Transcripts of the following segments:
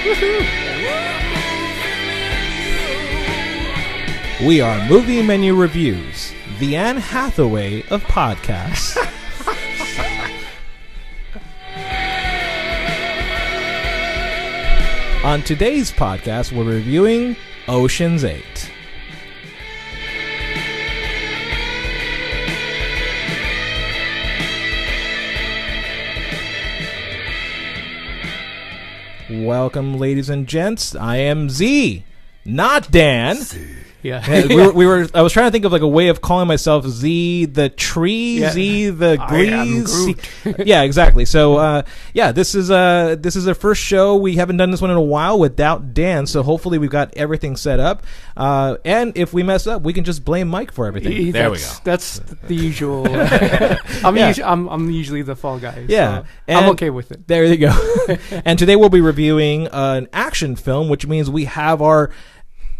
We are Movie Menu Reviews, the Anne Hathaway of podcasts. On today's podcast, we're reviewing Ocean's 8. Welcome, ladies and gents. I am Z, not Dan. Yeah. I was trying to think of like a way of calling myself Z the tree, yeah. Z the Grease. Yeah, exactly. So this is our first show. We haven't done this one in a while without Dan, so hopefully we've got everything set up. And if we mess up, we can just blame Mike for everything. There we go. That's the usual. I'm usually the fall guy. Yeah, so I'm okay with it. There you go. And today we'll be reviewing an action film, which means we have our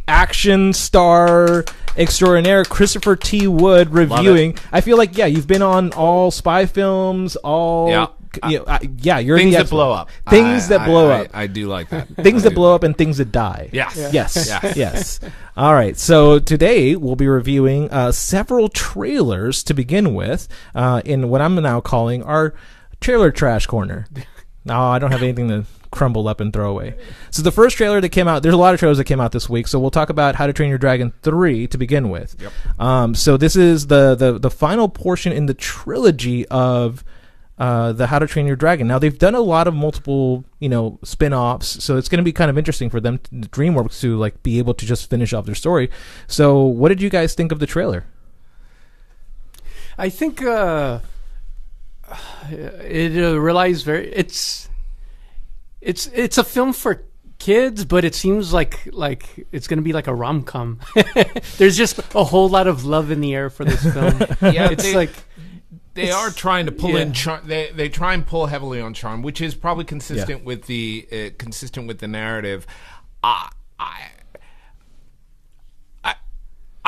action star extraordinaire Christopher T. Wood reviewing. I feel like you've been on all spy films, all you're things that blow up. Things that blow up. I do like that. Things that blow up and things that die. Yes. Yeah. Yes. All right. So today we'll be reviewing several trailers to begin with in what I'm now calling our trailer trash corner. No, I don't have anything to crumble up and throw away. So the first trailer that came out, there's a lot of trailers that came out this week, so we'll talk about How to Train Your Dragon 3 to begin with. Yep. So this is the final portion in the trilogy of the How to Train Your Dragon. Now they've done a lot of multiple, spin-offs, so it's going to be kind of interesting for them, DreamWorks, to like be able to just finish off their story. So what did you guys think of the trailer? I think it relies very. It's a film for kids, but it seems like it's going to be like a rom-com. There's just a whole lot of love in the air for this film. They are trying to pull in charm. They try and pull heavily on charm, which is probably consistent with the narrative. I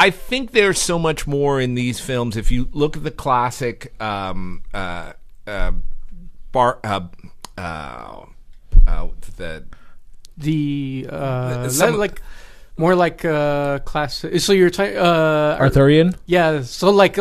think there's so much more in these films. If you look at the classic more like classic. So you're talking Arthurian? Yeah. So like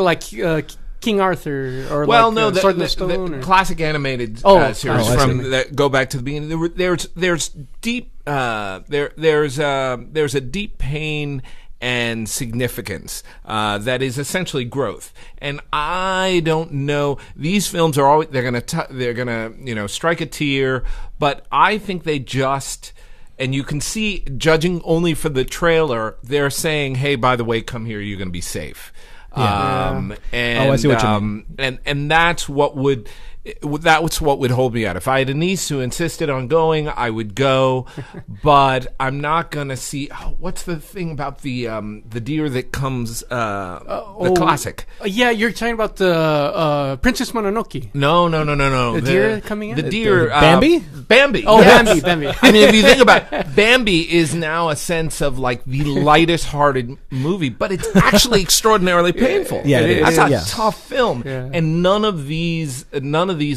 King Arthur or Sword in the Stone, the classic animated series that go back to the beginning. There's deep there's a deep pain and significance that is essentially growth. And I don't know, these films are always they're gonna strike a tier, but I think they just, and you can see, judging only for the trailer, they're saying, hey, by the way, come here, you're gonna be safe. And I see what you mean. And that's what would hold me out. If I had a niece who insisted on going, I would go, but I'm not gonna see. What's the thing about the deer that comes? The classic. Yeah, you're talking about the Princess Mononoke. No. The deer coming in. The deer. Bambi. Bambi. Oh, yes. Bambi. I mean, if you think about it, Bambi is now a sense of like the lightest-hearted movie, but it's actually extraordinarily painful. Yeah, that's a tough film, and none of these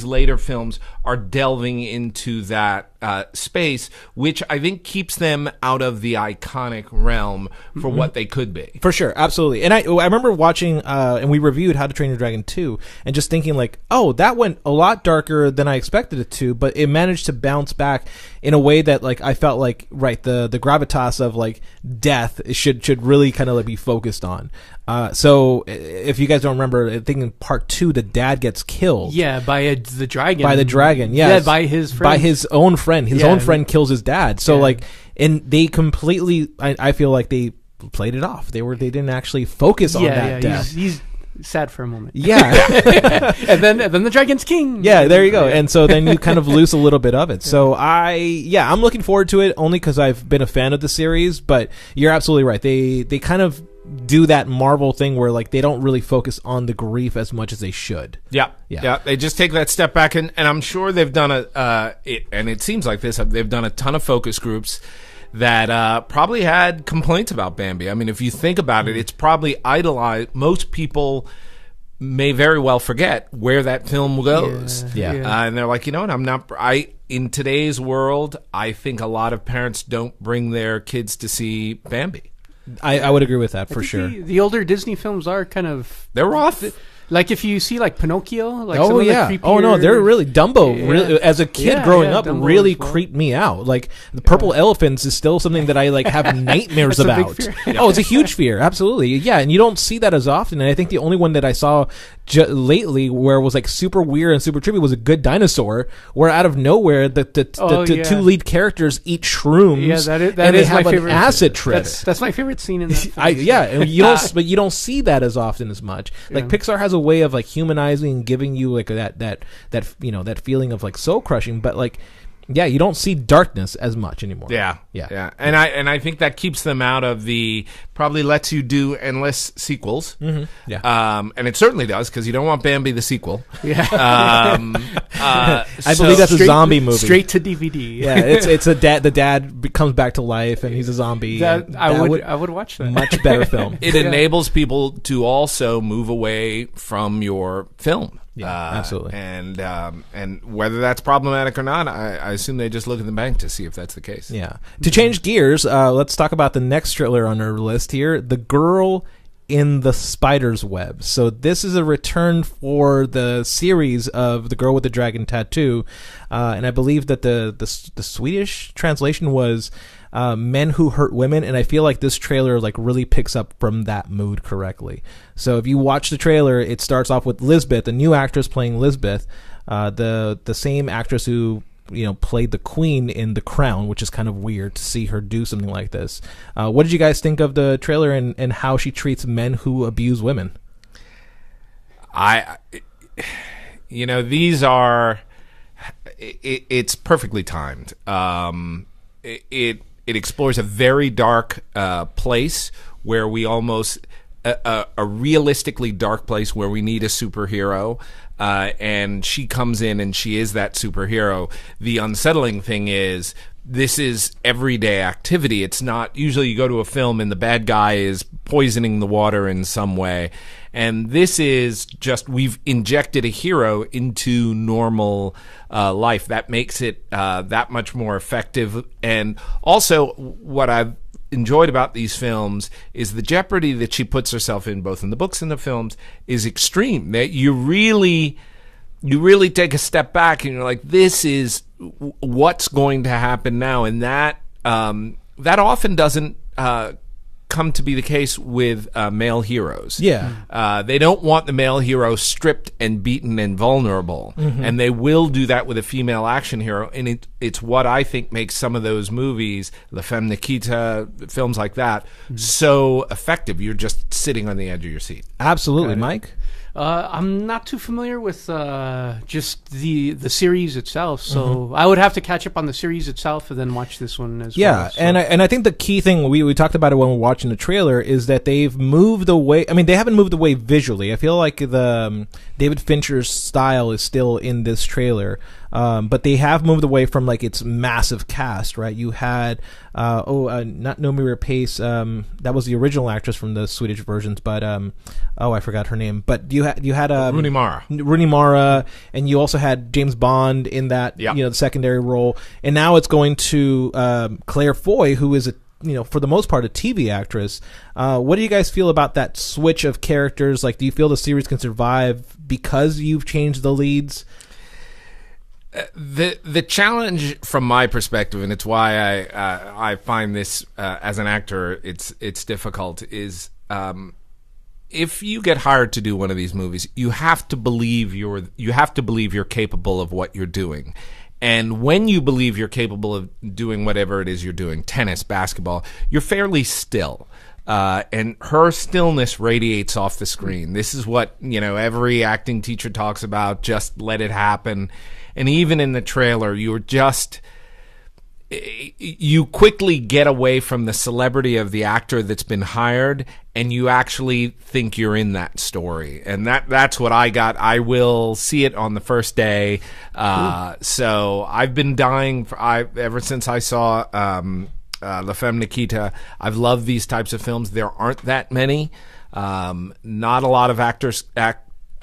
later films are delving into that space, which I think keeps them out of the iconic realm for what they could be. For sure, absolutely. And I remember watching, and we reviewed How to Train Your Dragon 2, and just thinking like, oh, that went a lot darker than I expected it to, but it managed to bounce back in a way that like I felt like, the gravitas of like death should really kind of like be focused on. So if you guys don't remember, I think in part 2, the dad gets killed. Yeah, by the dragon. By the dragon, yes. Yeah, by his friend. By his own friend. His own friend kills his dad. So and they completely, I feel like they played it off. They didn't actually focus on that death. He's sad for a moment. Yeah. and then the dragon's king. Yeah, there you go. And so then you kind of lose a little bit of it. So I'm looking forward to it only because I've been a fan of the series, but you're absolutely right. They kind of do that Marvel thing where like they don't really focus on the grief as much as they should. Yeah. They just take that step back, and I'm sure they've done it seems like this. They've done a ton of focus groups that probably had complaints about Bambi. I mean, if you think about it, it's probably idolized. Most people may very well forget where that film goes. Yeah. And they're like, you know what? In today's world, I think a lot of parents don't bring their kids to see Bambi. I would agree with that for sure. The older Disney films are kind of... They're rough. Like if you see like Pinocchio, like oh some of yeah, the creepier... oh no, they're really Dumbo. Yeah. Really, as a kid growing up, Dumbo really as well. creeped me out. Like the purple elephants is still something that I like have nightmares That's a big about. fear. Oh, it's a huge fear, absolutely. Yeah, and you don't see that as often. And I think the only one that I saw lately where it was like super weird and super trippy was A Good Dinosaur, where out of nowhere the two lead characters eat shrooms. Yeah, that and is they my have favorite. an acid trip. That's my favorite scene in that film. And you don't see that as often as much. Like Pixar has a way of like humanizing and giving you like that feeling of like soul crushing, but like you don't see darkness as much anymore. Yeah. And I think that keeps them out of probably lets you do endless sequels. Mm-hmm. Yeah. And it certainly does, because you don't want Bambi the sequel. Yeah. I believe that's a zombie movie. Straight to DVD. Yeah, it's a dad. The dad comes back to life and he's a zombie. I would watch that. Much better film. It enables people to also move away from your film. Yeah, absolutely. And whether that's problematic or not, I assume they just look at the bank to see if that's the case. Yeah. To change gears, let's talk about the next trailer on our list here, The Girl in the Spider's Web. So this is a return for the series of The Girl with the Dragon Tattoo, and I believe that the Swedish translation was Men Who Hurt Women, and I feel like this trailer like really picks up from that mood correctly. So if you watch the trailer, it starts off with Lisbeth, a new actress playing Lisbeth, the same actress who played the Queen in The Crown, which is kind of weird to see her do something like this. What did you guys think of the trailer and how she treats men who abuse women? These are... It's perfectly timed. It explores a very dark place where we almost... a realistically dark place where we need a superhero, and she comes in and she is that superhero. The unsettling thing is this is everyday activity. It's not usually you go to a film and the bad guy is poisoning the water in some way, and this is just we've injected a hero into normal life. That makes it that much more effective. And also what I've enjoyed about these films is the jeopardy that she puts herself in, both in the books and the films, is extreme. That you really take a step back and you're like, this is what's going to happen now, and that often doesn't come to be the case with male heroes. Yeah. They don't want the male hero stripped and beaten and vulnerable, and they will do that with a female action hero, and it's what I think makes some of those movies, La Femme Nikita, films like that, so effective. You're just sitting on the edge of your seat. Absolutely. Mike? I'm not too familiar with just the series itself, so I would have to catch up on the series itself and then watch this one as well. Yeah, So. and I think the key thing, we talked about it when we were watching the trailer, is that they've moved away. I mean, they haven't moved away visually. I feel like the David Fincher's style is still in this trailer, but they have moved away from like its massive cast, right? You had not Noomi Rapace, that was the original actress from the Swedish versions, but I forgot her name. But you had Rooney Mara, and you also had James Bond in that the secondary role, and now it's going to Claire Foy, who is for the most part a TV actress. What do you guys feel about that switch of characters? Like, do you feel the series can survive because you've changed the leads? The challenge from my perspective, and it's why I find this as an actor it's difficult, is if you get hired to do one of these movies, you have to believe you're capable of what you're doing. And when you believe you're capable of doing whatever it is you're doing, tennis, basketball, you're fairly still. And her stillness radiates off the screen. This is what every acting teacher talks about. Just let it happen. And even in the trailer, you quickly get away from the celebrity of the actor that's been hired, and you actually think you're in that story. And that's what I got. I will see it on the first day. So I've been dying ever since I saw La Femme Nikita. I've loved these types of films. There aren't that many. Not a lot of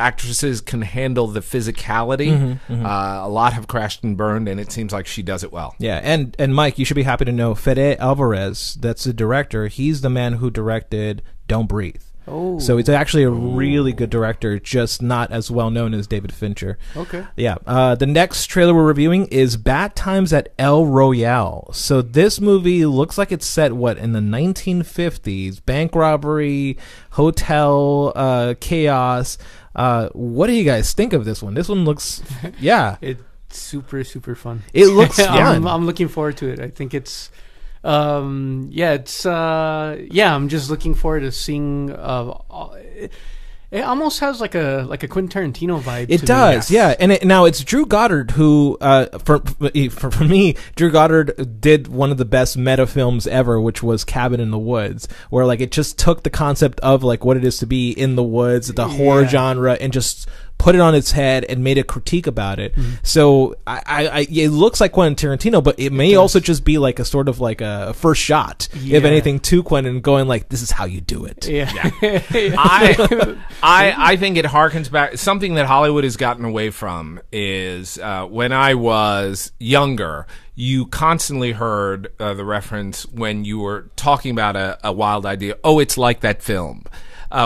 actresses can handle the physicality. A lot have crashed and burned, and it seems like she does it well. Yeah, and Mike, you should be happy to know Fede Alvarez, that's the director. He's the man who directed Don't Breathe. Oh. So it's actually a really good director, just not as well known as David Fincher. Okay. Yeah. The next trailer we're reviewing is Bad Times at El Royale. So this movie looks like it's set, in the 1950s? Bank robbery, hotel, chaos. What do you guys think of this one? This one looks, yeah. It's super, super fun. It looks fun. I'm looking forward to it. I think it's... I'm just looking forward to seeing. It almost has like a Quentin Tarantino vibe. It does, yeah. And now it's Drew Goddard who, for me, Drew Goddard did one of the best meta films ever, which was Cabin in the Woods, where like it just took the concept of like what it is to be in the woods, the horror genre, and just put it on its head and made a critique about it. So it looks like Quentin Tarantino, but it may also just be like a sort of like a first shot, if anything, to Quentin, going like, this is how you do it. I think it harkens back. Something that Hollywood has gotten away from is when I was younger, you constantly heard the reference when you were talking about a wild idea. Oh, it's like that film.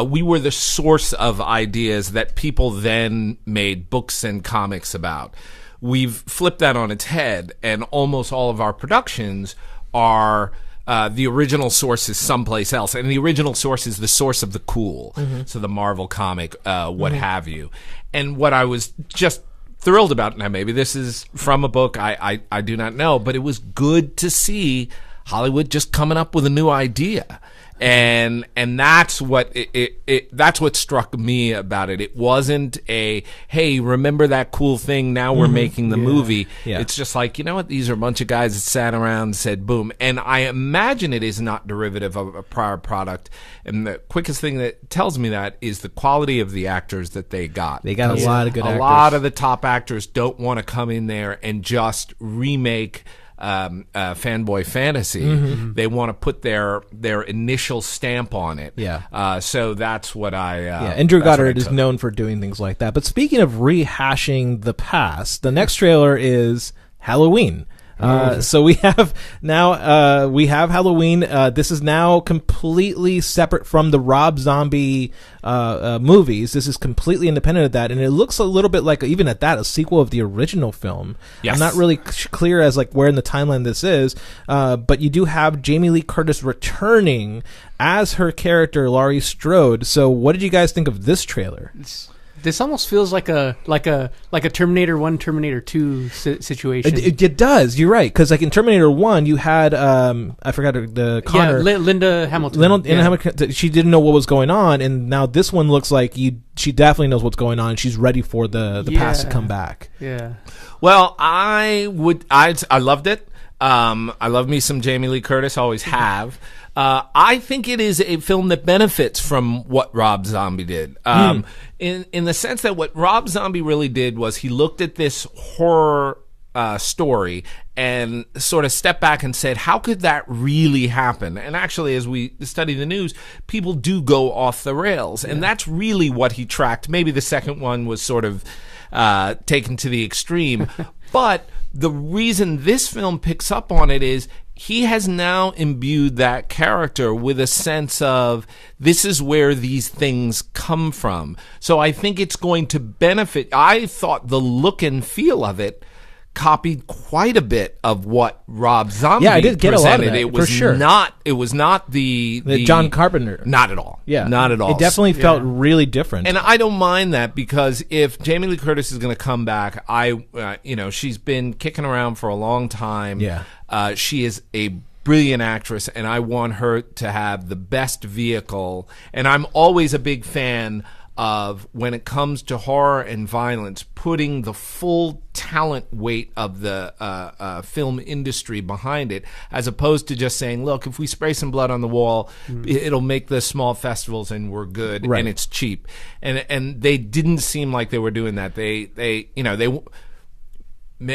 We were the source of ideas that people then made books and comics about. We've flipped that on its head, and almost all of our productions are the original source is someplace else, and the original source is the source of the cool. So the Marvel comic, what have you. And what I was just thrilled about, now maybe this is from a book, I do not know, but it was good to see Hollywood just coming up with a new idea. And that's what that's what struck me about it. It wasn't a, hey, remember that cool thing, now we're making the movie. It's just like, you know what, these are a bunch of guys that sat around and said boom. And I imagine it is not derivative of a prior product. And the quickest thing that tells me that is the quality of the actors that they got. They got a lot of good actors. A lot of the top actors don't want to come in there and just remake fanboy fantasy. They want to put their initial stamp on it. So that's what I and Drew Goddard is known for doing things like that. But speaking of rehashing the past, the next trailer is Halloween. So we have Halloween. This is now completely separate from the Rob Zombie movies. This is completely independent of that, and it looks a little bit like, even at that, a sequel of the original film. I'm not really clear as like where in the timeline this is, but you do have Jamie Lee Curtis returning as her character Laurie Strode. So what did you guys think of this trailer? This almost feels like a Terminator 1, Terminator 2 situation. It does. You're right. Because like in Terminator 1, you had I forgot the Connor. Linda Hamilton. Hamilton. She didn't know what was going on, and now this one looks like she definitely knows what's going on, and she's ready for the past to come back. Yeah. Well, I loved it. I love me some Jamie Lee Curtis. Always have. I think it is a film that benefits from what Rob Zombie did. In the sense that what Rob Zombie really did was he looked at this horror story and sort of stepped back and said, how could that really happen? And actually, as we study the news, people do go off the rails. And that's really what he tracked. Maybe the second one was sort of taken to the extreme. But the reason this film picks up on it is he has now imbued that character with a sense of, this is where these things come from. So I think it's going to benefit. I thought the look and feel of it copied quite a bit of what Rob Zombie I did get presented. a lot of that, it was for sure. It was not the John Carpenter. Not at all. Not at all. It definitely felt really different. And I don't mind that, because if Jamie Lee Curtis is going to come back, she's been kicking around for a long time. She is a brilliant actress, and I want her to have the best vehicle. And I'm always a big fan of, when it comes to horror and violence, putting the full talent weight of the film industry behind it, as opposed to just saying, look, if we spray some blood on the wall, it'll make the small festivals and we're good, and it's cheap. And they didn't seem like they were doing that.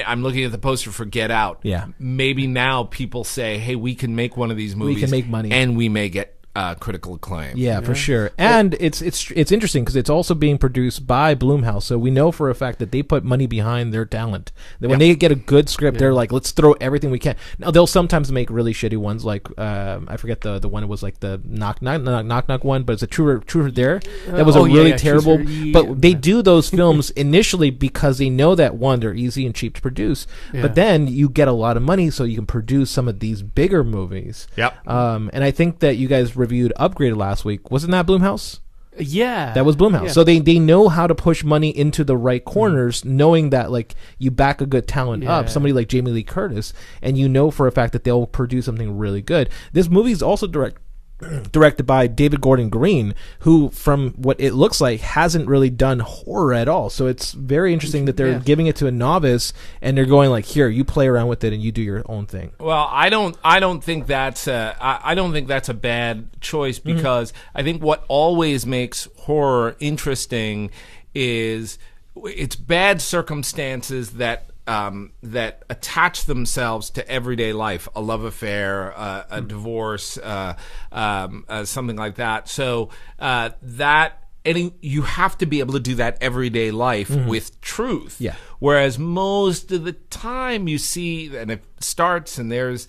I'm looking at the poster for Get Out. Maybe now people say, hey, we can make one of these movies. We can make money. And we may get critical acclaim. Yeah, for sure. And it's interesting because it's also being produced by Blumhouse, so we know for a fact that they put money behind their talent. That when they get a good script, they're like, let's throw everything we can. Now they'll sometimes make really shitty ones, like I forget the one. It was like the knock knock one, but it's a Truth Dare. That was a really terrible. But they do those films initially because they know that one, they're easy and cheap to produce, but then you get a lot of money, so you can produce some of these bigger movies. Yep. And I think that you guys reviewed Upgraded last week. Wasn't that Blumhouse? Yeah, that was Blumhouse. Yeah. So they know how to push money into the right corners, knowing that like you back a good talent up, somebody like Jamie Lee Curtis, and you know for a fact that they'll produce something really good. This movie is also directed by David Gordon Green, who, from what it looks like, hasn't really done horror at all. So it's very interesting that they're giving it to a novice, and they're going like, "Here, you play around with it, and you do your own thing." Well, I don't think that's a bad choice, because I think what always makes horror interesting is it's bad circumstances that attach themselves to everyday life, a love affair, a divorce, something like that. So you have to be able to do that everyday life with truth. Yeah. Whereas most of the time you see, and it starts and there's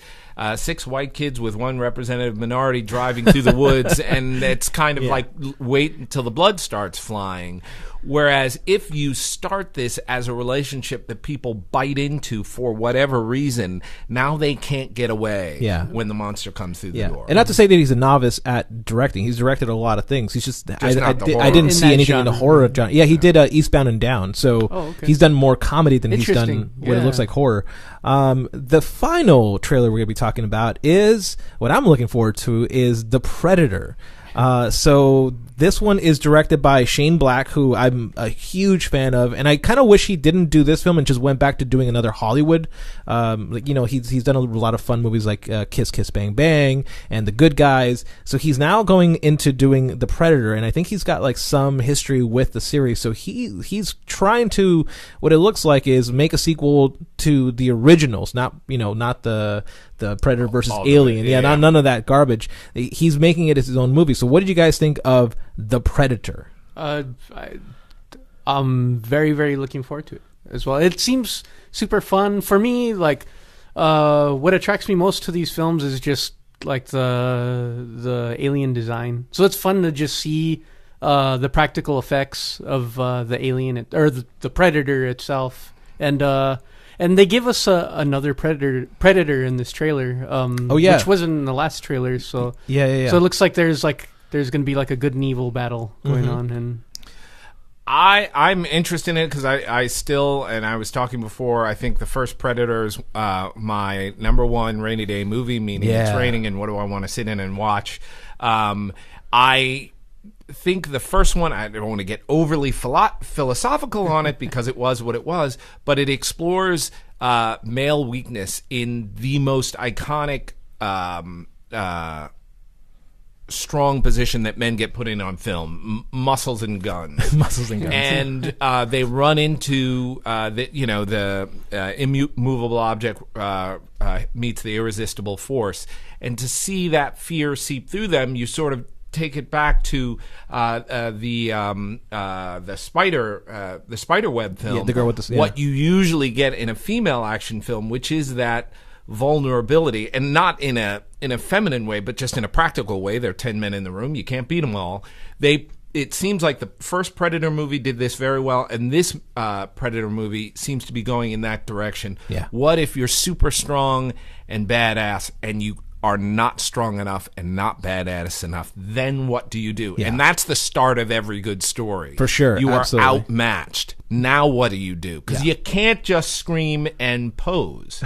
6 white kids with 1 representative minority driving through the woods, and it's kind of like wait until the blood starts flying. Whereas if you start this as a relationship that people bite into for whatever reason, now they can't get away when the monster comes through the door. And not to say that he's a novice at directing. He's directed a lot of things. He's just I didn't in see anything genre. in the horror genre. Yeah, he did Eastbound and Down. So he's done more comedy than he's done what it looks like horror. The final trailer we're going to be talking about is what I'm looking forward to is The Predator. So this one is directed by Shane Black, who I'm a huge fan of, and I kind of wish he didn't do this film and just went back to doing another Hollywood. He's done a lot of fun movies like Kiss Kiss Bang Bang and The Good Guys. So he's now going into doing The Predator, and I think he's got like some history with the series. So he's trying to, what it looks like is make a sequel to the originals, not the Predator versus Alien. None of that garbage. He's making it as his own movie. So what did you guys think of The Predator? I'm very, very looking forward to it as well. It seems super fun. For me, like, what attracts me most to these films is just like the alien design. So it's fun to just see the practical effects of the alien or the Predator itself. And they give us another predator in this trailer. Which wasn't in the last trailer. So So it looks like there's going to be like a good and evil battle going on. And I'm interested in it because I still, and I was talking before, I think the first Predator is my number one rainy day movie, meaning it's raining and what do I want to sit in and watch. I think the first one, I don't want to get overly philosophical on it because it was what it was, but it explores male weakness in the most iconic strong position that men get put in on film: muscles and guns. Muscles and guns. And they run into the immovable object meets the irresistible force, and to see that fear seep through them, you sort of take it back to the spider web film. The girl with the, what you usually get in a female action film, which is that vulnerability, and not in a feminine way, but just in a practical way. There are 10 men in the room. You can't beat them all. It seems like the first Predator movie did this very well, and this Predator movie seems to be going in that direction. Yeah. What if you're super strong and badass, and you are not strong enough and not badass enough? Then what do you do? Yeah. And that's the start of every good story. For sure. You absolutely. are outmatched. Now what do you do? Because you can't just scream and pose.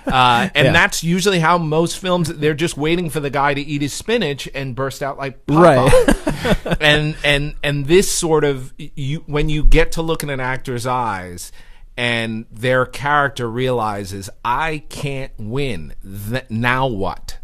That's usually how most films, they're just waiting for the guy to eat his spinach and burst out like Popeye. Right. and this sort of, when you get to look in an actor's eyes and their character realizes, I can't win, now what?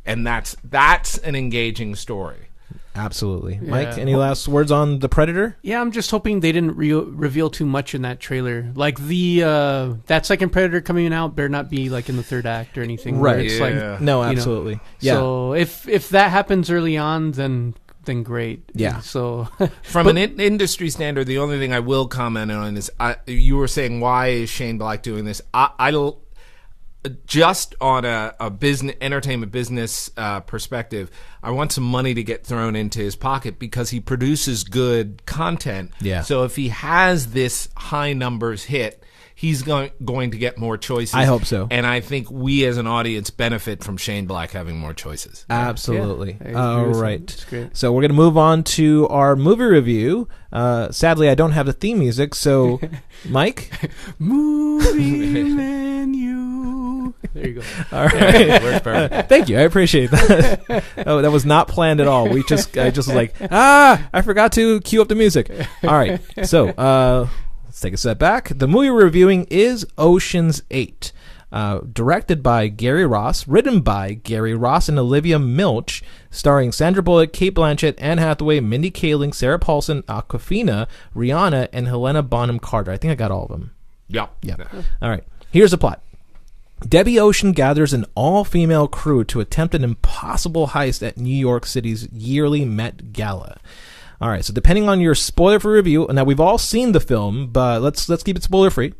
And that's an engaging story. Absolutely. Mike, any last words on The Predator? Yeah, I'm just hoping they didn't reveal too much in that trailer. Like that second Predator coming out better not be like in the third act or anything. Right. It's like, no, absolutely. So if that happens early on, then great. Yeah. So from an industry standard, the only thing I will comment on is you were saying, why is Shane Black doing this? I just on a entertainment business perspective, I want some money to get thrown into his pocket because he produces good content. Yeah. So if he has this high numbers hit, he's going to get more choices. I hope so. And I think we as an audience benefit from Shane Black having more choices. Absolutely. Yeah, all right. So we're going to move on to our movie review. Sadly, I don't have the theme music, so Mike? Movie menu. There you go. All right. Thank you. I appreciate that. Oh, that was not planned at all. I just was like, I forgot to cue up the music. All right. So, let's take a step back. The movie we're reviewing is Ocean's 8, directed by Gary Ross, written by Gary Ross and Olivia Milch, starring Sandra Bullock, Cate Blanchett, Anne Hathaway, Mindy Kaling, Sarah Paulson, Awkwafina, Rihanna, and Helena Bonham Carter. I think I got all of them. Yeah. All right. Here's the plot. Debbie Ocean gathers an all-female crew to attempt an impossible heist at New York City's yearly Met Gala. All right, so depending on your spoiler-free review, now we've all seen the film, but let's keep it spoiler-free.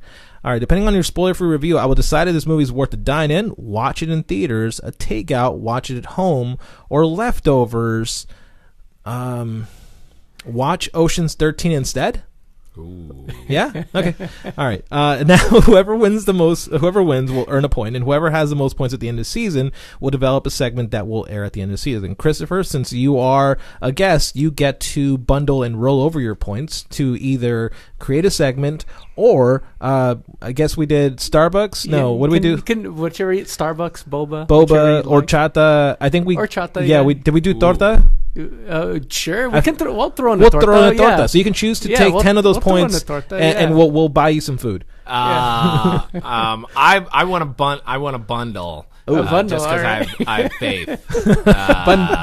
All right, depending on your spoiler-free review, I will decide if this movie is worth a dine-in, watch it in theaters, a takeout, watch it at home, or leftovers, watch Ocean's 13 instead. Ooh. Yeah? Okay. All right. Now, whoever wins will earn a point, and whoever has the most points at the end of the season will develop a segment that will air at the end of the season. Christopher, since you are a guest, you get to bundle and roll over your points to either create a segment or, I guess we did Starbucks? No, what do we do? Whichever, Starbucks, boba. Boba, horchata. I think we... Horchata, yeah. Did we do torta? Sure, we'll throw in a torta. Throw in a torta. So you can choose to take 10 of those points, and we'll buy you some food. I want a bundle. Just because I have faith.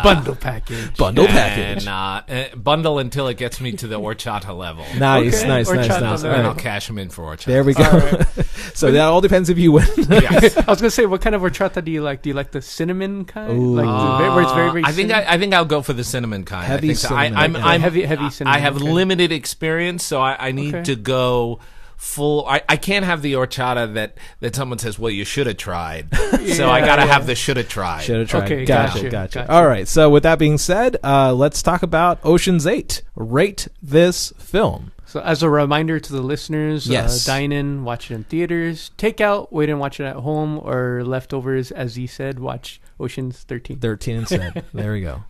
Bundle package. Bundle package. And bundle until it gets me to the horchata level. Nice. And I'll cash them in for horchata. There we go. Right. So that all depends if you win. Yes. I was gonna say, what kind of horchata do you like? Do you like the cinnamon kind? Ooh. Where it's very, very I think I'll go for the cinnamon kind. Heavy cinnamon. I'm heavy cinnamon. I have limited experience, so I need to go full. I can't have the horchata that someone says, well, you should have tried. So I gotta have the should have tried. Okay, gotcha. All right, so with that being said, let's talk about Ocean's 8. Rate this film. So as a reminder to the listeners, yes. Dine in, watch it in theaters, take out, wait and watch it at home, or leftovers, as he said, watch Ocean's 13. 13 instead. There we go.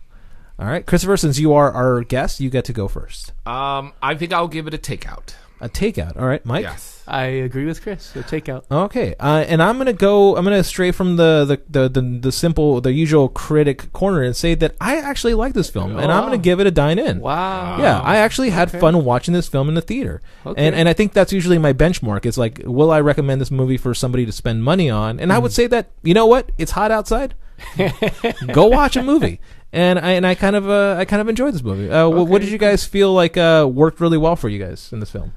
All right, Christopher, since you are our guest, you get to go first. I think I'll give it a takeout. A takeout. All right, Mike? Yes. I agree with Chris. So takeout. Okay. And I'm gonna stray from the simple, the usual critic corner and say that I actually like this film, and I'm gonna give it a dine in. Wow. Yeah, I actually had fun watching this film in the theater. Okay. And I think that's usually my benchmark. It's like, will I recommend this movie for somebody to spend money on? And I would say that, you know what? It's hot outside. Go watch a movie. And I kind of enjoyed this movie. What did you guys feel like worked really well for you guys in this film?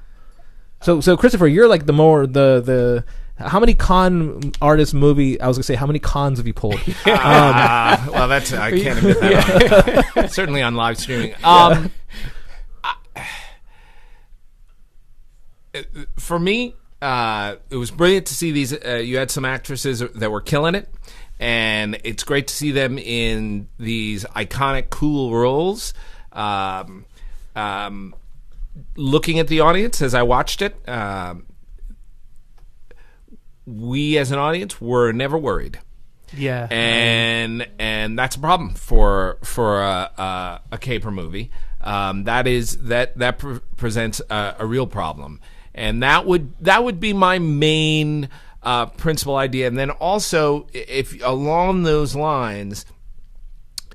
So Christopher, you're like the how many con artist movie? I was gonna say, how many cons have you pulled? Well, that's I can't admit that. Certainly on live streaming. For me, it was brilliant to see these. You had some actresses that were killing it, and it's great to see them in these iconic, cool roles. Looking at the audience as I watched it, we as an audience were never worried. Yeah, and that's a problem for a caper movie. That presents a real problem, and that would be my main principal idea. And then also, if along those lines,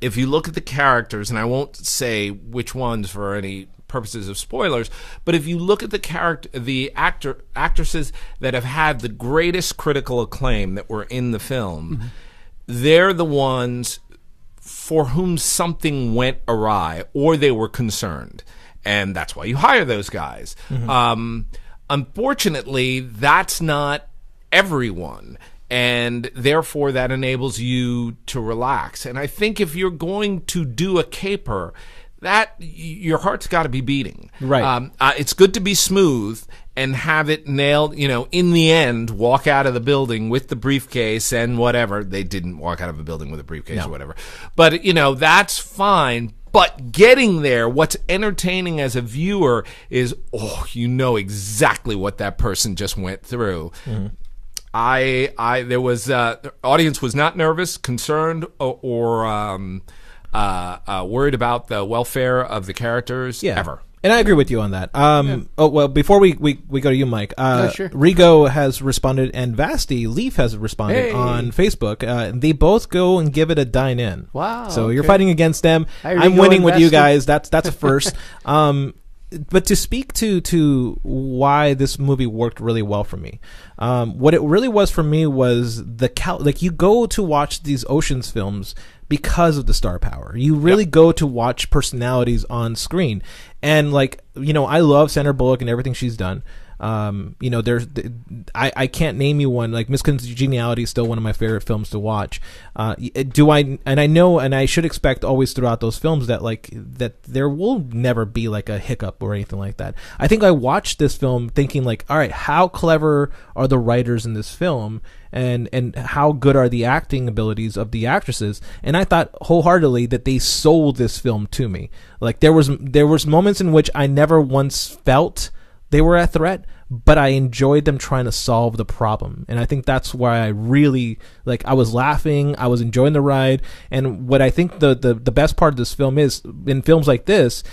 if you look at the characters, and I won't say which ones for any purposes of spoilers, but if you look at the actresses that have had the greatest critical acclaim that were in the film, they're the ones for whom something went awry or they were concerned. And that's why you hire those guys. Unfortunately, that's not everyone. And therefore, that enables you to relax. And I think if you're going to do a caper, that your heart's got to be beating. Right. It's good to be smooth and have it nailed, in the end, walk out of the building with the briefcase and whatever. They didn't walk out of a building with a briefcase or whatever. But, that's fine. But getting there, what's entertaining as a viewer is, exactly what that person just went through. There was the audience was not nervous, concerned, or worried about the welfare of the characters ever. And I agree with you on that. Before we go to you, Mike, sure. Rigo has responded, and Vasti Leaf has responded on Facebook. They both go and give it a dine in. Wow! So you're fighting against them. I'm winning with you guys. That's a first. But to speak to why this movie worked really well for me, what it really was for me was you go to watch these Ocean's films because of the star power. You really go to watch personalities on screen. And I love Sandra Bullock and everything she's done. I can't name you one. Like Miss Congeniality is still one of my favorite films to watch. I should expect always throughout those films that there will never be like a hiccup or anything like that. I think I watched this film thinking all right, how clever are the writers in this film? And how good are the acting abilities of the actresses? And I thought wholeheartedly that they sold this film to me. Like there was moments in which I never once felt they were a threat, but I enjoyed them trying to solve the problem. And I think that's why I really I was laughing, I was enjoying the ride. And what I think the best part of this film is, in films like this,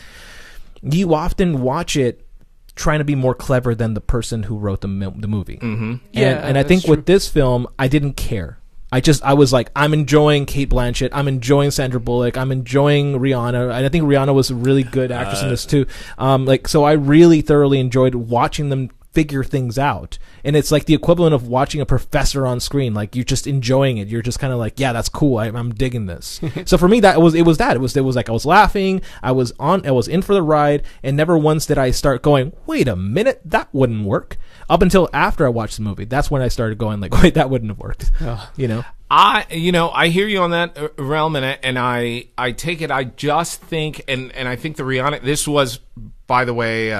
you often watch it trying to be more clever than the person who wrote the movie. Mm-hmm. And I think with this film, I didn't care. I was like, I'm enjoying Cate Blanchett. I'm enjoying Sandra Bullock. I'm enjoying Rihanna. And I think Rihanna was a really good actress in this too. So I really thoroughly enjoyed watching them figure things out. And it's like the equivalent of watching a professor on screen. Like you're just enjoying it. You're just kind of like, yeah, that's cool. I'm digging this. So for me, it was like I was laughing. I was in for the ride, and never once did I start going, wait a minute, that wouldn't work. Up until after I watched the movie, that's when I started going wait, that wouldn't have worked. I hear you on that realm, and I take it. I just think, and I think the Rihanna. This was, by the way,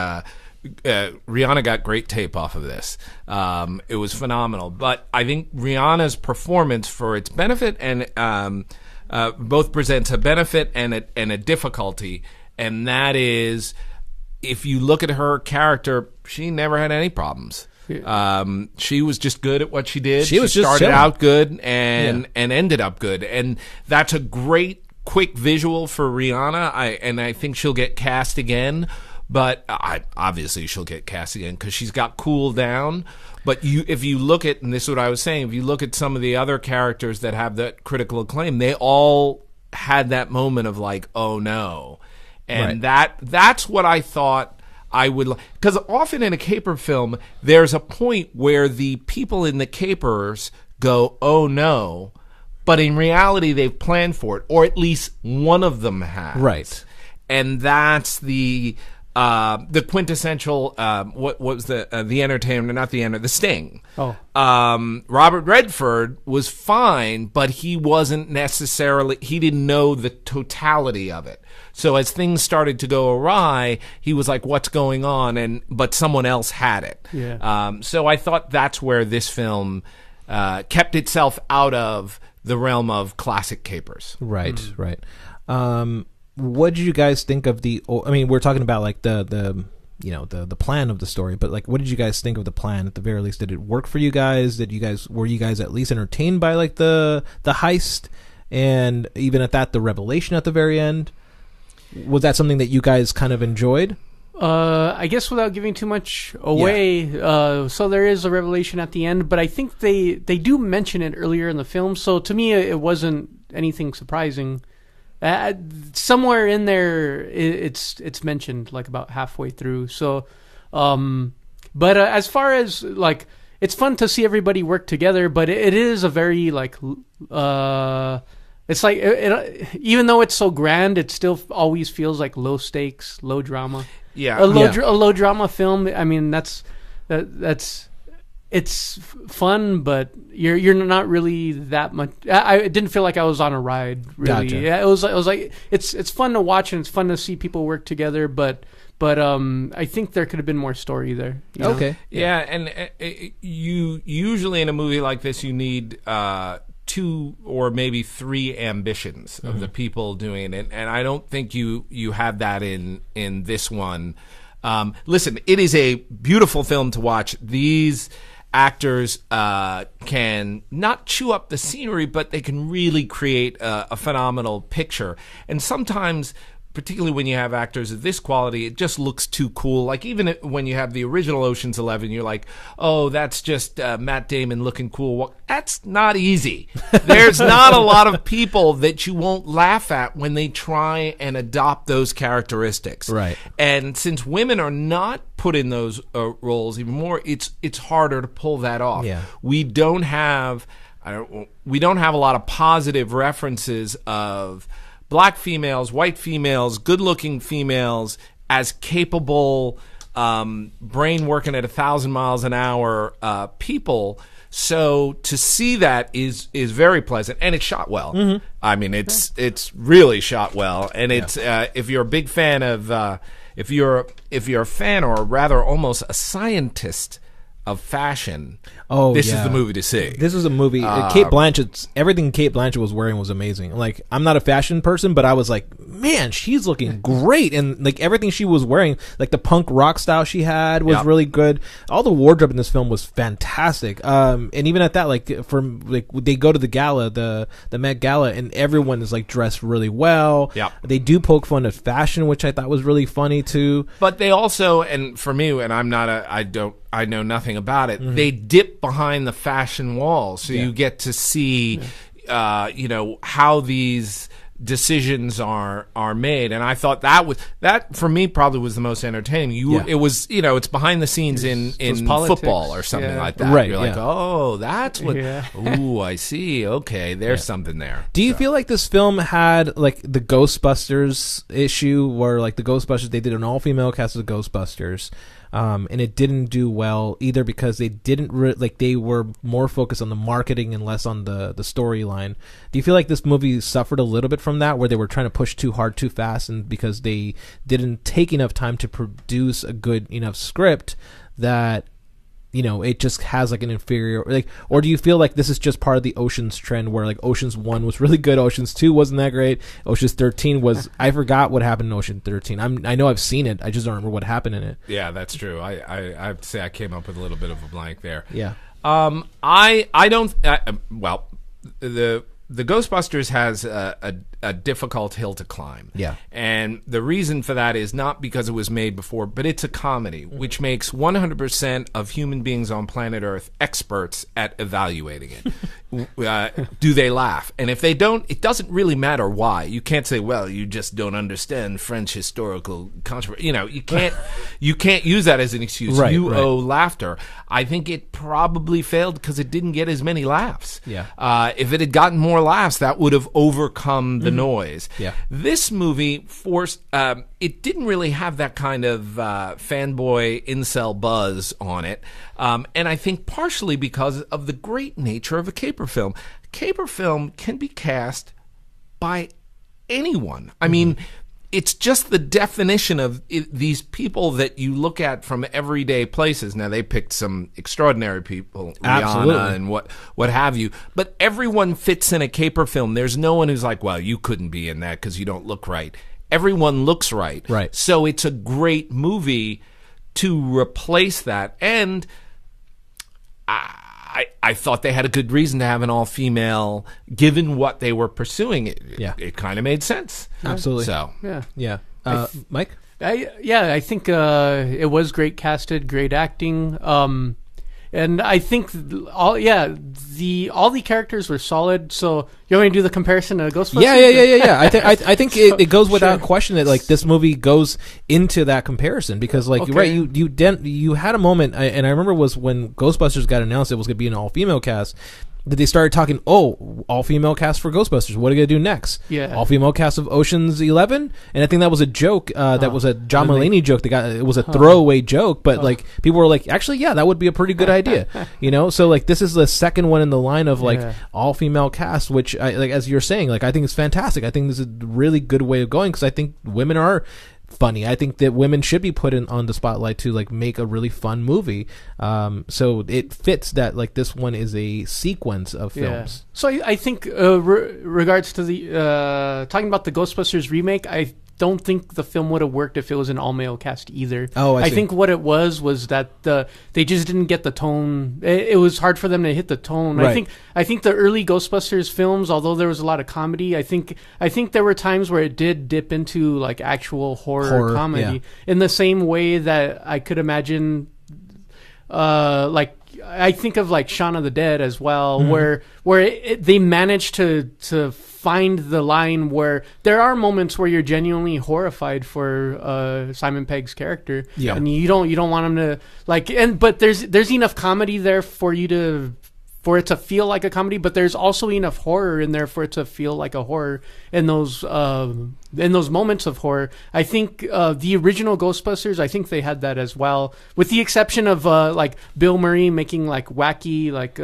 Rihanna got great tape off of this. It was phenomenal. But I think Rihanna's performance, for its benefit, and both presents a benefit and a difficulty, and that is, if you look at her character, she never had any problems. She was just good at what she did. She started out good and ended up good, and that's a great quick visual for Rihanna. I think she'll get cast again, but obviously she'll get cast again because she's got cooled down. But if you look at, and this is what I was saying, if you look at some of the other characters that have that critical acclaim, they all had that moment of oh no. And that's what I thought I would, because often in a caper film, there's a point where the people in the capers go, oh no, but in reality they've planned for it, or at least one of them has. Right. And that's the quintessential, what was the entertainer, not the Sting. Oh. Robert Redford was fine, but he wasn't necessarily, he didn't know the totality of it. So as things started to go awry, he was like, what's going on? But someone else had it. Yeah. So I thought that's where this film kept itself out of the realm of classic capers. Right, right. What did you guys think of we're talking about the plan of the story, but what did you guys think of the plan at the very least? Did it work for you guys? Were you guys at least entertained by the heist, and even at that, the revelation at the very end? Was that something that you guys kind of enjoyed? I guess without giving too much away, so there is a revelation at the end, but I think they do mention it earlier in the film, so to me it wasn't anything surprising. Somewhere in there it's mentioned about halfway through. So but as far as it's fun to see everybody work together, but it is a very It's like even though it's so grand, it still always feels like low stakes, low drama. Yeah, a low drama film. I mean, that's it's fun, but you're not really that much. I didn't feel like I was on a ride. Really, Gotcha. yeah. It was like it's fun to watch and it's fun to see people work together, but I think there could have been more story there. You know? Okay. Yeah, and you usually in a movie like this you need 2 or maybe 3 ambitions of the people doing it, and I don't think you have that in this one. Listen, it is a beautiful film to watch. These actors can not chew up the scenery, but they can really create a phenomenal picture. And sometimes, particularly when you have actors of this quality, it just looks too cool. Like even when you have the original Ocean's 11, you're like, oh, that's just Matt Damon looking cool. Well, that's not easy. There's not a lot of people that you won't laugh at when they try and adopt those characteristics. Right. And since women are not put in those roles even more, it's harder to pull that off. Yeah. We don't have a lot of positive references of black females, white females, good-looking females as capable, brain working at 1,000 miles an hour people. So to see that is very pleasant, and it's shot well. Mm-hmm. I mean, it's really shot well, and it's if you're a big fan of if you're a fan or rather almost a scientist of fashion, this is the movie to see. This is a movie. Kate Blanchett's everything Kate Blanchett was wearing was amazing. Like, I'm not a fashion person, but I was like, man, she's looking great, and like everything she was wearing, like the punk rock style she had was really good. All the wardrobe in this film was fantastic. And even at that, like they go to the gala, the Met Gala, and everyone is like dressed really well. Yeah, they do poke fun at fashion, which I thought was really funny too. But they also, and for me, and I know nothing about it. Mm-hmm. They dip behind the fashion wall, so you get to see, how these decisions are made. And I thought that for me probably was the most entertaining. It was, it's behind the scenes in football or something like that. Right. You're like, oh, that's what. Yeah. Ooh, I see. Okay, there's something there. Do you feel like this film had like the Ghostbusters issue, where like the Ghostbusters, they did an all-female cast of Ghostbusters? And it didn't do well either because they didn't they were more focused on the marketing and less on the storyline. Do you feel like this movie suffered a little bit from that, where they were trying to push too hard too fast, and because they didn't take enough time to produce a good enough script that it just has like an inferior, like, or do you feel like this is just part of the Ocean's trend, where like Ocean's 1 was really good, Ocean's 2 wasn't that great, Ocean's 13 was, I forgot what happened in Ocean 13. I know I've seen it, I just don't remember what happened in it. Yeah, that's true. I have to say I came up with a little bit of a blank there. Yeah. The Ghostbusters has a difficult hill to climb. Yeah. And the reason for that is not because it was made before, but it's a comedy, which makes 100% of human beings on planet Earth experts at evaluating it. Do they laugh? And if they don't, it doesn't really matter why. You can't say, well, you just don't understand French historical controversy. You can't use that as an excuse. Right, you owe laughter. I think it probably failed because it didn't get as many laughs. Yeah. If it had gotten more laughs, that would have overcome the noise. Yeah. This movie it didn't really have that kind of fanboy incel buzz on it, and I think partially because of the great nature of a caper film. Caper film can be cast by anyone. I mean, it's just the definition of these people that you look at from everyday places. Now, they picked some extraordinary people, Absolutely. Rihanna and what have you, but everyone fits in a caper film. There's no one who's like, well, you couldn't be in that because you don't look right. Everyone looks right. Right. So it's a great movie to replace that. And I thought they had a good reason to have an all-female, given what they were pursuing. It kind of made sense. Absolutely. So yeah. Mike? I think it was great casted, great acting, and I think all the characters were solid. So you want me to do the comparison to Ghostbusters? Yeah. I think it goes without question that like this movie goes into that comparison, because like you're right, you had a moment, and I remember was when Ghostbusters got announced it was going to be an all-female cast. that they started talking, all female cast for Ghostbusters. What are you gonna do next? Yeah, all female cast of Ocean's 11, and I think that was a joke. That was a John Mulaney joke. It was a throwaway joke, but like people were like, actually, yeah, that would be a pretty good idea. So like this is the second one in the line of like all female cast, which like as you're saying, like I think it's fantastic. I think this is a really good way of going because I think women are funny. I think that women should be put on the spotlight to like make a really fun movie. So it fits that like this one is a sequence of films. So I think regards to the talking about the Ghostbusters remake, I don't think the film would have worked if it was an all-male cast either. I think what it was that they just didn't get the tone. It was hard for them to hit the tone. Right. I think the early Ghostbusters films, although there was a lot of comedy, I think there were times where it did dip into like actual horror comedy in the same way that I could imagine like I think of like Shaun of the Dead as well, where they managed to find the line where there are moments where you're genuinely horrified for Simon Pegg's character, and you don't want him to like, but there's enough comedy there for it to feel like a comedy, but there's also enough horror in there for it to feel like a horror in those moments of horror. I think the original Ghostbusters, I think they had that as well, with the exception of like Bill Murray making like wacky like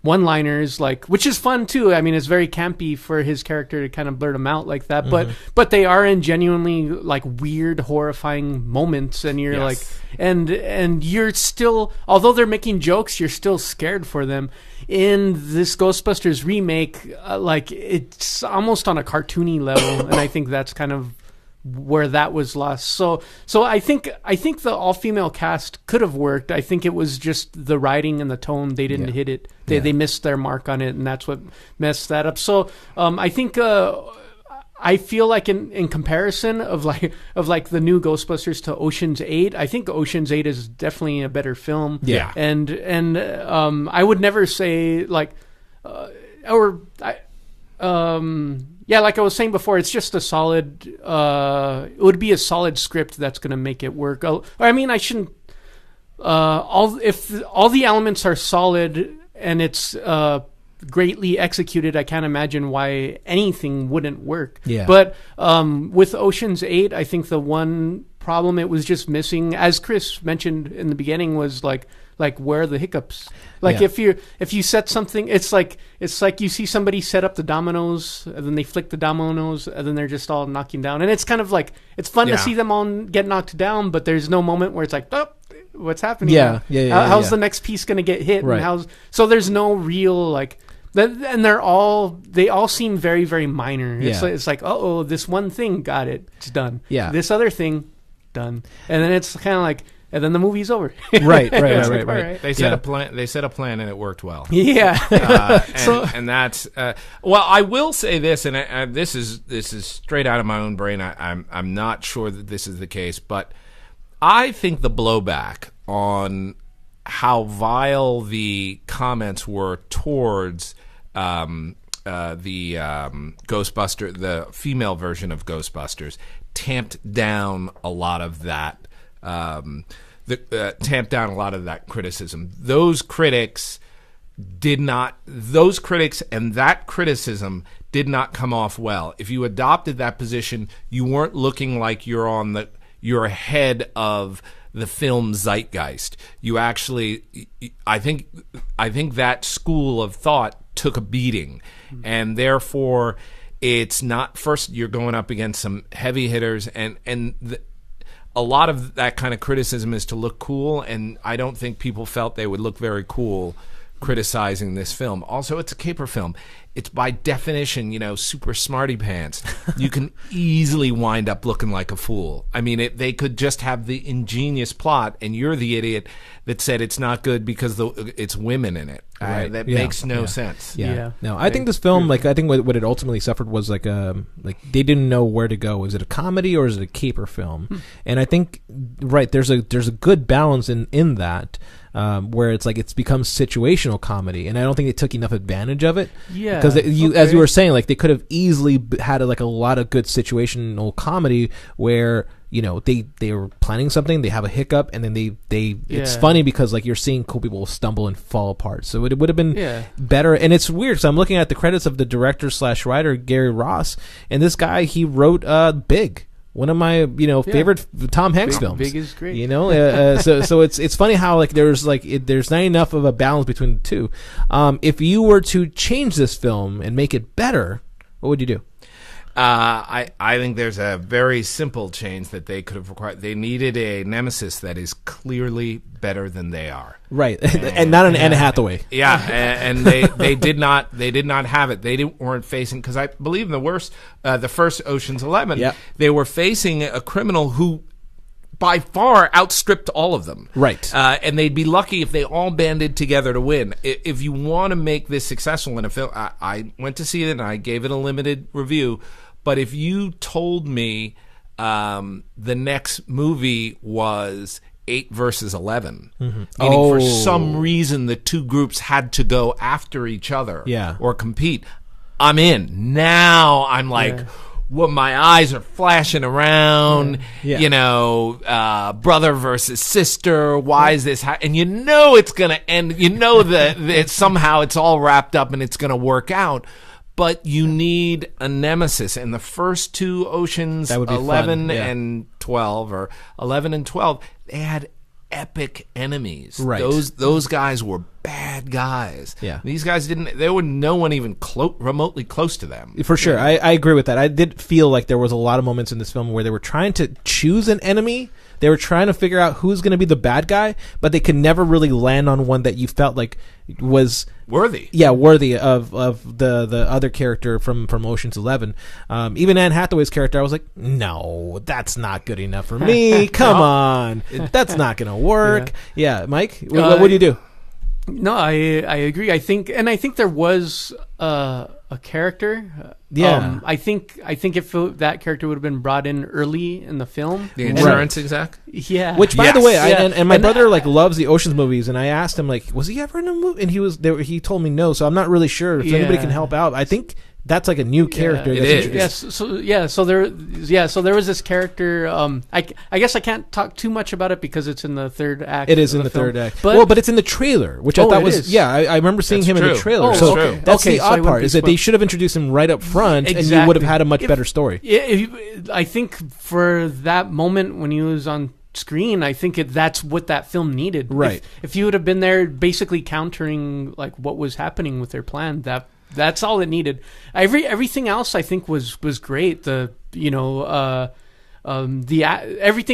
one-liners, like, which is fun too. I mean, it's very campy for his character to kind of blurt them out like that, but they are in genuinely like weird, horrifying moments, and you're like, and you're still, although they're making jokes, you're still scared for them. In this Ghostbusters remake, like it's almost on a cartoony level, and I think that's kind of where that was lost. So I think the all-female cast could have worked. I think it was just the writing and the tone. They didn't hit it. They missed their mark on it, and that's what messed that up. So I think I feel like in comparison of like the new Ghostbusters to Ocean's 8, I think Ocean's 8 is definitely a better film. Yeah. And I would never say like yeah, like I was saying before, it's just a solid. It would be a solid script that's going to make it work. I mean, I shouldn't. If all the elements are solid and it's greatly executed, I can't imagine why anything wouldn't work. Yeah. But with Ocean's 8, I think the one problem it was just missing, as Chris mentioned in the beginning, was like where are the hiccups? Like if you set something, it's like you see somebody set up the dominoes and then they flick the dominoes and then they're just all knocking down, and it's kind of like it's fun to see them all get knocked down, but there's no moment where it's like, oh, what's happening? How's the next piece going to get hit? Right. And so there's no real like. And they all seem very, very minor. It's like this one thing, got it, it's done. Yeah. This other thing, done. And then it's kind of like, and then the movie's over. Right. They set a plan. They set a plan, and it worked well. Yeah. And that's well. I will say this, and this is straight out of my own brain. I'm not sure that this is the case, but I think the blowback on how vile the comments were towards the Ghostbuster, the female version of Ghostbusters, tamped down a lot of that. Tamped down a lot of that criticism. Those critics and that criticism did not come off well. If you adopted that position, you weren't looking like you're ahead of the film zeitgeist. You actually, I think that school of thought took a beating, and therefore it's not. First, you're going up against some heavy hitters, a lot of that kind of criticism is to look cool, and I don't think people felt they would look very cool criticizing this film. Also, it's a caper film. It's by definition, super smarty pants. You can easily wind up looking like a fool. I mean, they could just have the ingenious plot, and you're the idiot that said it's not good because it's women in it. Right. That makes no sense. Yeah. No, I think this film, I think what it ultimately suffered was like they didn't know where to go. Is it a comedy or is it a caper film? And I think there's a good balance in that. Where it's like it's become situational comedy, and I don't think they took enough advantage of it. Yeah, because as you were saying, like they could have easily had a lot of good situational comedy where they were planning something, they have a hiccup, and then it's funny because like you're seeing cool people stumble and fall apart. So it would have been better. And it's weird because I'm looking at the credits of the director/writer Gary Ross, and this guy, he wrote Big, one of my favorite Tom Hanks films. Big is great. So it's funny how like there's not enough of a balance between the two. If you were to change this film and make it better, what would you do? I think there's a very simple change that they could have required. They needed a nemesis that is clearly better than they are. Right, and not an Anne Hathaway. Yeah, and they did not have it. They weren't facing, because I believe the first Ocean's 11, they were facing a criminal who by far outstripped all of them. Right. And they'd be lucky if they all banded together to win. If you want to make this successful in a film, I went to see it and I gave it a limited review. But if you told me the next movie was 8 versus 11, meaning for some reason the two groups had to go after each other or compete, I'm in. Now I'm like... Well, my eyes are flashing around, brother versus sister. Why is this? And it's going to end. That somehow it's all wrapped up and it's going to work out. But you need a nemesis. And the first two Oceans, 11 and 12, or 11 and 12, they had epic enemies. Right. Those guys were bad guys. Yeah. These guys there were no one even remotely close to them. For sure. I agree with that. I did feel like there was a lot of moments in this film where they were trying to choose an enemy. They were trying to figure out who's going to be the bad guy, but they could never really land on one that you felt like was worthy. Yeah, worthy of the other character from Ocean's 11. Even Anne Hathaway's character, I was like, no, that's not good enough for me. Come on, that's not going to work. Yeah, Mike, what do you do? No, I agree. I think there was a character. I think if that character would have been brought in early in the film, the insurance exec. Yeah. Which, by the way, and my brother loves the Ocean's movies, and I asked him was he ever in a movie? And he told me no. So I'm not really sure if anybody can help out. I think that's like a new character. It that's is. So there was this character. I guess I can't talk too much about it because it's in the third act. It is in the third act. But it's in the trailer, which I thought was I remember seeing him in the trailer. That's the odd part, is that they should have introduced him right up front, and you would have had a much better story. I think for that moment when he was on screen, I think that's what that film needed. Right. If you would have been there, basically countering like what was happening with their plan, that's all it needed. Everything else I think was great. Everything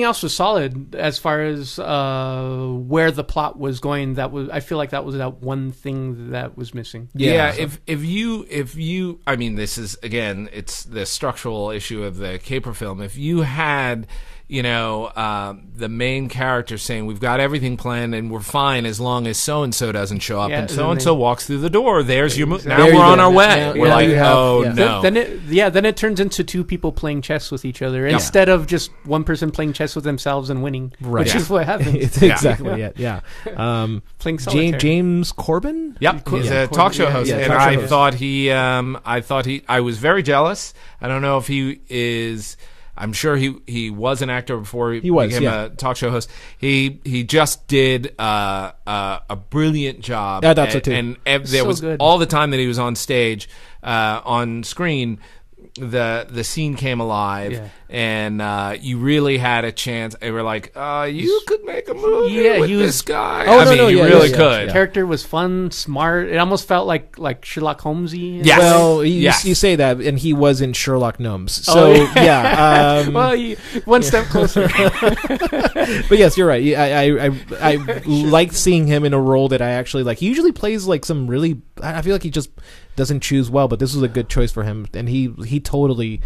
else was solid as far as where the plot was going. I feel like that was that one thing that was missing. Yeah. If you, I mean, this is again, it's the structural issue of the caper film. If you had, the main character saying, we've got everything planned and we're fine as long as so-and-so doesn't show up, and so-and-so walks through the door, there's your move. Now we're on our way. We're like, no. Then it turns into two people playing chess with each other instead of just one person playing chess with themselves and winning, which is what happens. It's exactly playing solitaire. James Corbin? Yep, he's a talk show host, and I thought I was very jealous. I don't know if he is... I'm sure he was an actor before he became a talk show host. He just did a brilliant job. Yeah, that's it too. And there was good. All the time that he was on stage, on screen, the scene came alive, and you really had a chance. They were like, you could make a movie with this guy. You really could. The character was fun, smart. It almost felt like Sherlock Holmesy. Yes. Well, you say that, and he was in Sherlock Gnomes. So one step closer. But yes, you're right. I liked seeing him in a role that I actually like. He usually plays like some really. I feel like he just doesn't choose well, but this was a good choice for him, and he totally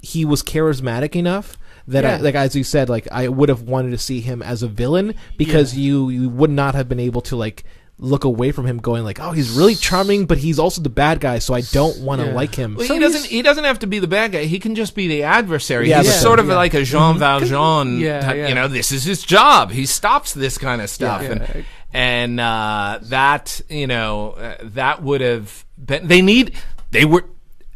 he was charismatic enough that as you said, like I would have wanted to see him as a villain, because you would not have been able to like look away from him going like, oh, he's really charming, but he's also the bad guy, so I don't want to like him. Well, he doesn't have to be the bad guy. He can just be the adversary. He's sort of like a Jean Valjean type, this is his job. He stops this kind of stuff. And that would have been,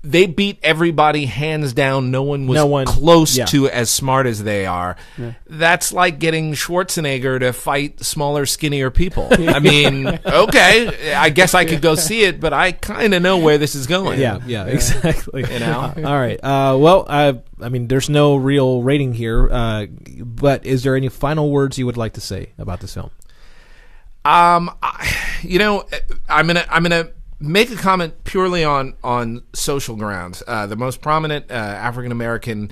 they beat everybody hands down. No one was close to as smart as they are. Yeah. That's like getting Schwarzenegger to fight smaller, skinnier people. I mean, okay, I guess I could go see it, but I kind of know where this is going. Yeah, exactly. You know. All right. Well, I mean, there's no real rating here, but is there any final words you would like to say about this film? I'm gonna make a comment purely on social grounds. The most prominent African American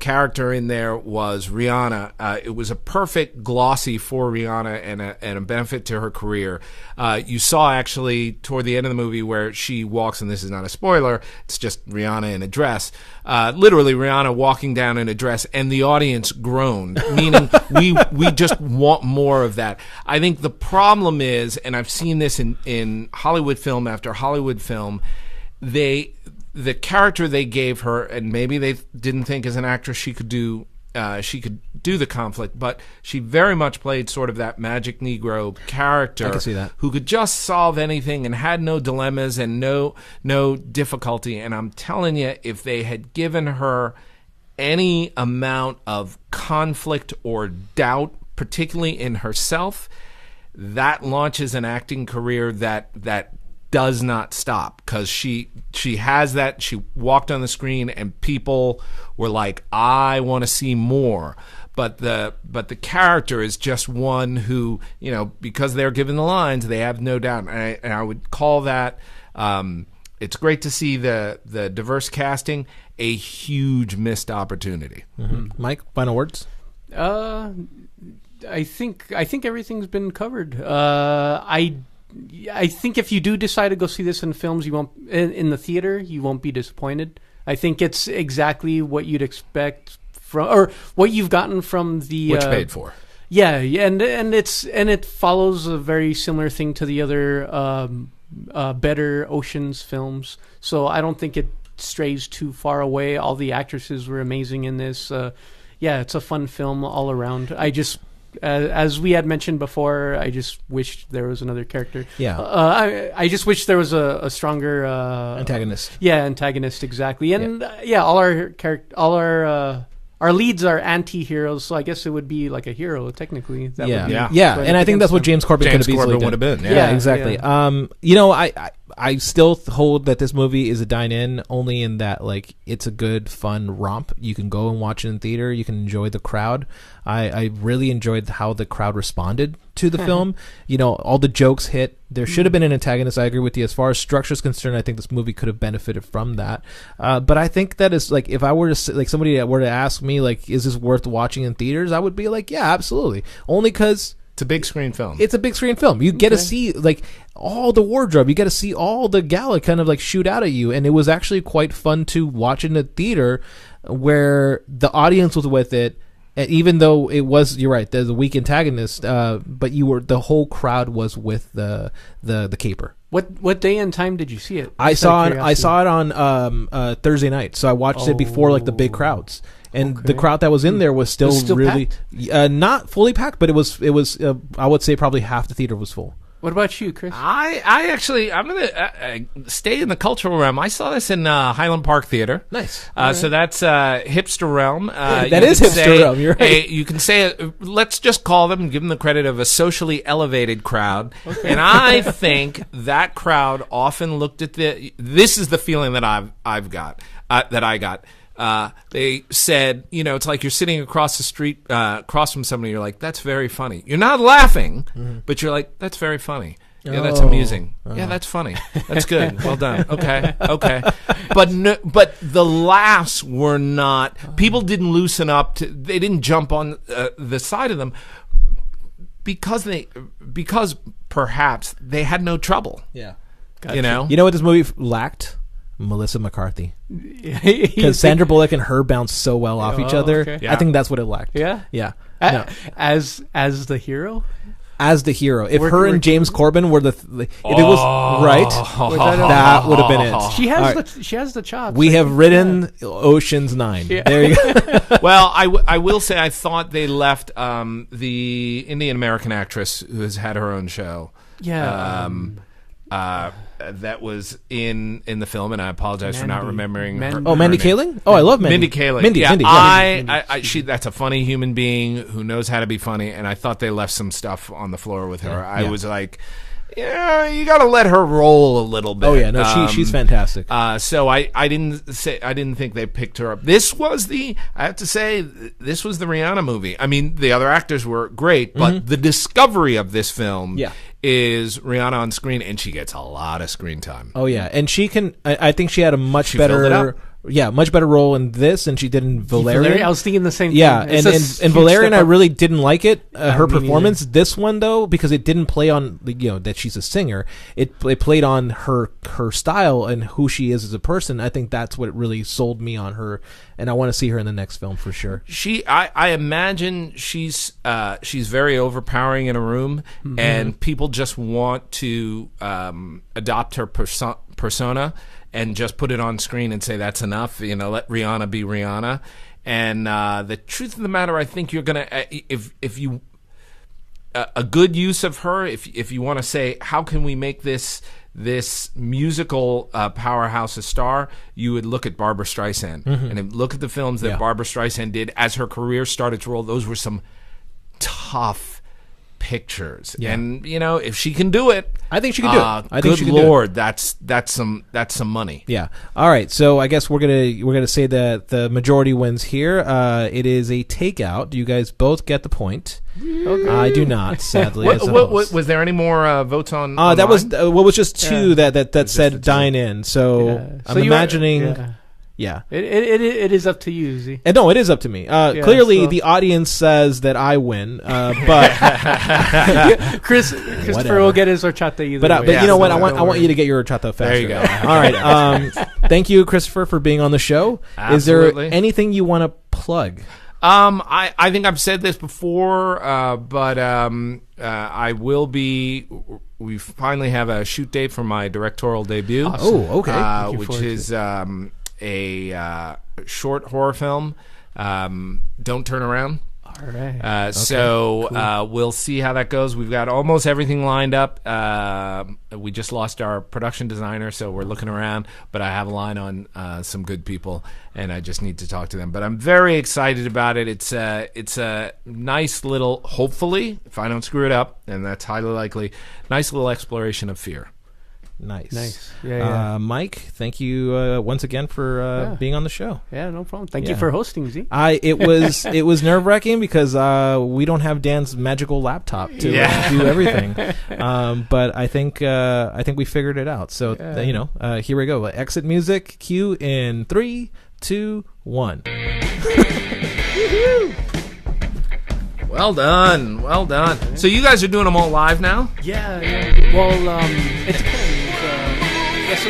character in there was Rihanna. It was a perfect glossy for Rihanna and a benefit to her career. You saw actually toward the end of the movie where she walks, and this is not a spoiler, it's just Rihanna in a dress. Literally Rihanna walking down in a dress, and the audience groaned, meaning we just want more of that. I think the problem is, and I've seen this in Hollywood film after Hollywood film, the character they gave her, and maybe they didn't think as an actress she could do the conflict, but she very much played sort of that magic Negro character. I can see that. Who could just solve anything and had no dilemmas and no difficulty. And I'm telling you, if they had given her any amount of conflict or doubt, particularly in herself, that launches an acting career that does not stop, because she has that. She walked on the screen and people were like, I want to see more. But the character is just one who, because they're given the lines, they have no doubt. And I would call that, it's great to see the diverse casting, a huge missed opportunity. Mm-hmm. Mike, final words? I think everything's been covered. I think if you do decide to go see this in films, you won't in the theater, you won't be disappointed. I think it's exactly what you'd expect from, or what you've gotten from the which paid for. Yeah, and it follows a very similar thing to the other Better Oceans films. So I don't think it strays too far away. All the actresses were amazing in this. It's a fun film all around. I just. As we had mentioned before, I just wished there was another character. Yeah. I just wish there was a stronger antagonist. Yeah, antagonist, exactly. And all our leads are anti-heroes, so I guess it would be like a hero technically. That would be and I think that's what James Corbin could have easily done. Would have been. Yeah, exactly. Yeah. I still hold that this movie is a dine-in, only in that like it's a good, fun romp. You can go and watch it in theater. You can enjoy the crowd. I really enjoyed how the crowd responded to the film. All the jokes hit. There should have been an antagonist. I agree with you. As far as structure is concerned, I think this movie could have benefited from that. But I think that is like, if I were to like somebody that were to ask me like, is this worth watching in theaters? I would be like, yeah, absolutely. Only because it's a big screen film. It's a big screen film. You get to see like all the wardrobe. You get to see all the gala kind of like shoot out at you, and it was actually quite fun to watch in the theater, where the audience was with it. And even though it was, you're right, there's a weak antagonist, but the whole crowd was with the caper. What day and time did you see it? I saw it on Thursday night, so I watched it before like the big crowds. And the crowd that was in there was still really not fully packed, but it was I would say probably half the theater was full. What about you, Chris? I'm gonna stay in the cultural realm. I saw this in Highland Park Theater. Nice. So that's hipster realm. That is hipster realm. You're right. You can say let's just call them and give them the credit of a socially elevated crowd. Okay. And I think that crowd often looked at this is the feeling that I've got that I got. They said, it's like you're sitting across the street, across from somebody. You're like, that's very funny. You're not laughing, but you're like, that's very funny. Yeah, that's amusing. Yeah, that's funny. That's good. Well done. Okay. But the laughs were not. People didn't loosen up. They didn't jump on the side of them because perhaps they had no trouble. Yeah. Gotcha. You know what this movie lacked? Melissa McCarthy, because Sandra Bullock and her bounced so well off each other. Okay. Yeah. I think that's what it lacked. Yeah. As the hero. As the hero, if her and James Corbin were if it was right, that would have been it. She has the chops. We have written Ocean's 9. Yeah. There you go. Well, I will say I thought they left the Indian American actress who has had her own show. Yeah. that was in the film, and I apologize for not remembering her. Mindy Kaling? Oh, I love Mindy. Mindy Kaling. Mindy, yeah, Mindy. She that's a funny human being who knows how to be funny, and I thought they left some stuff on the floor with her. I was like, yeah, you got to let her roll a little bit. Oh yeah, no, she's fantastic. So I didn't think they picked her up. I have to say, this was the Rihanna movie. I mean, the other actors were great, but the discovery of this film is Rihanna on screen, and she gets a lot of screen time. Oh yeah, and she can. I think she had a much filled it better. up. Yeah, much better role in this than she did in Valerian. I was thinking the same thing. Yeah, and Valerian, I really didn't like it. Her performance. Neither. This one, though, because it didn't play on that she's a singer. It played on her style and who she is as a person. I think that's what really sold me on her, and I want to see her in the next film for sure. I imagine she's very overpowering in a room, and people just want to adopt her persona. And just put it on screen and say that's enough. Let Rihanna be Rihanna. And the truth of the matter, I think you're gonna if you a good use of her. If you want to say how can we make this musical powerhouse a star, you would look at Barbra Streisand and look at the films that Barbra Streisand did as her career started to roll. Those were some tough pictures, and if she can do it, I think she can do it. I think good Lord, that's some money. Yeah. All right. So I guess we're gonna say that the majority wins here. It is a takeout. Do you guys both get the point? Okay. I do not, sadly. Was there any more votes on? That was was just two that said dine in. So I'm imagining. Yeah, it is up to you, Z. And no, it is up to me. Clearly, the audience says that I win, but Christopher will get his horchata either. But you know what? I want you to get your horchata faster. There you go. All right. Thank you, Christopher, for being on the show. Absolutely. Is there anything you want to plug? I think I've said this before, but I will be. We finally have a shoot date for my directorial debut. Awesome. Oh, okay. Which is a short horror film. Don't Turn Around. All right. So cool. We'll see how that goes. We've got almost everything lined up. We just lost our production designer, so we're looking around. But I have a line on some good people, and I just need to talk to them. But I'm very excited about it. It's a nice little, hopefully, if I don't screw it up, and that's highly likely, nice little exploration of fear. Nice. Yeah. Mike, thank you once again for being on the show. Yeah, no problem. Thank you for hosting, Z. It was nerve-wracking because we don't have Dan's magical laptop to do everything. But I think we figured it out. So here we go. Exit music. Cue in 3, 2, 1. Well done. So you guys are doing them all live now? Yeah. Well, it depends. So